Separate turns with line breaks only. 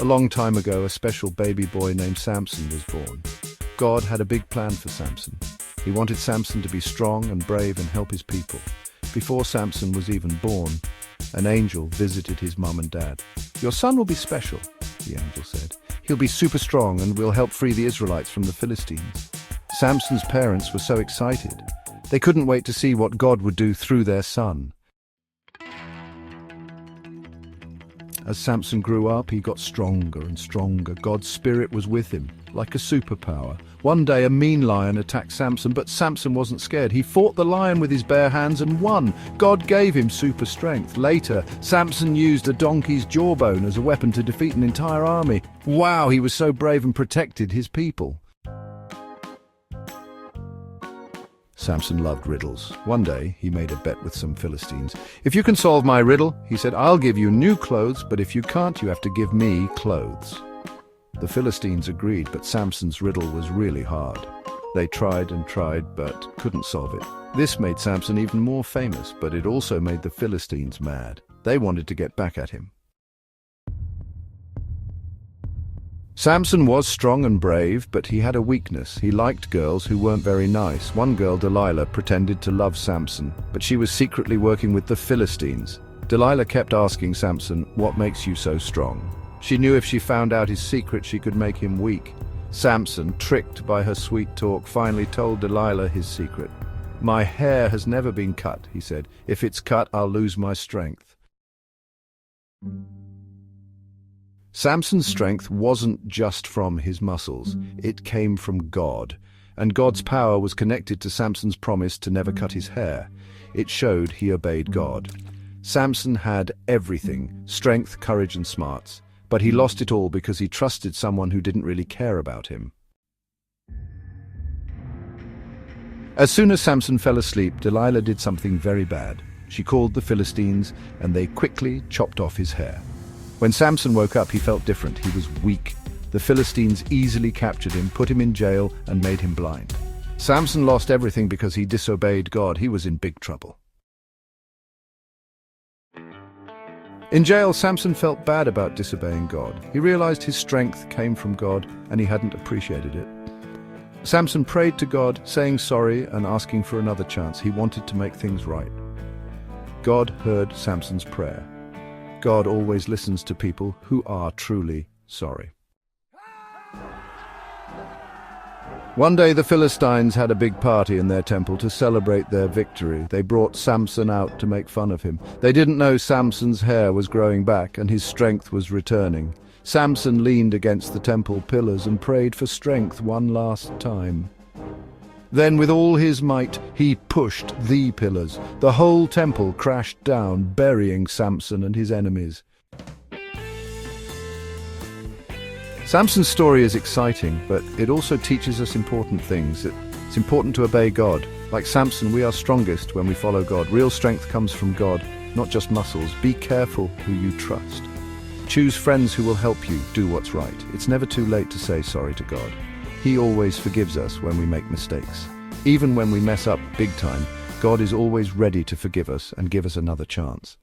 A long time ago, a special baby boy named Samson was born. God had a big plan for Samson. He wanted Samson to be strong and brave and help his people. Before Samson was even born, an angel visited his mum and dad. "Your son will be special," the angel said. "He'll be super strong and will help free the Israelites from the Philistines." Samson's parents were so excited. They couldn't wait to see what God would do through their son. As Samson grew up, he got stronger and stronger. God's spirit was with him, like a superpower. One day, a mean lion attacked Samson, but Samson wasn't scared. He fought the lion with his bare hands and won. God gave him super strength. Later, Samson used a donkey's jawbone as a weapon to defeat an entire army. Wow, he was so brave and protected his people. Samson loved riddles. One day, he made a bet with some Philistines. "If you can solve my riddle," he said, "I'll give you new clothes, but if you can't, you have to give me clothes." The Philistines agreed, but Samson's riddle was really hard. They tried and tried, but couldn't solve it. This made Samson even more famous, but it also made the Philistines mad. They wanted to get back at him. Samson was strong and brave, but he had a weakness. He liked girls who weren't very nice. One girl, Delilah, pretended to love Samson, but she was secretly working with the Philistines. Delilah kept asking Samson, "What makes you so strong?" She knew if she found out his secret, she could make him weak. Samson, tricked by her sweet talk, finally told Delilah his secret. "My hair has never been cut," he said. "If it's cut, I'll lose my strength." Samson's strength wasn't just from his muscles, it came from God. And God's power was connected to Samson's promise to never cut his hair. It showed he obeyed God. Samson had everything, strength, courage and smarts. But he lost it all because he trusted someone who didn't really care about him. As soon as Samson fell asleep, Delilah did something very bad. She called the Philistines, and they quickly chopped off his hair. When Samson woke up, he felt different. He was weak. The Philistines easily captured him, put him in jail, and made him blind. Samson lost everything because he disobeyed God. He was in big trouble. In jail, Samson felt bad about disobeying God. He realized his strength came from God, and he hadn't appreciated it. Samson prayed to God, saying sorry and asking for another chance. He wanted to make things right. God heard Samson's prayer. God always listens to people who are truly sorry. One day the Philistines had a big party in their temple to celebrate their victory. They brought Samson out to make fun of him. They didn't know Samson's hair was growing back and his strength was returning. Samson leaned against the temple pillars and prayed for strength one last time. Then with all his might, he pushed the pillars. The whole temple crashed down, burying Samson and his enemies. Samson's story is exciting, but it also teaches us important things. It's important to obey God. Like Samson, we are strongest when we follow God. Real strength comes from God, not just muscles. Be careful who you trust. Choose friends who will help you do what's right. It's never too late to say sorry to God. He always forgives us when we make mistakes. Even when we mess up big time, God is always ready to forgive us and give us another chance.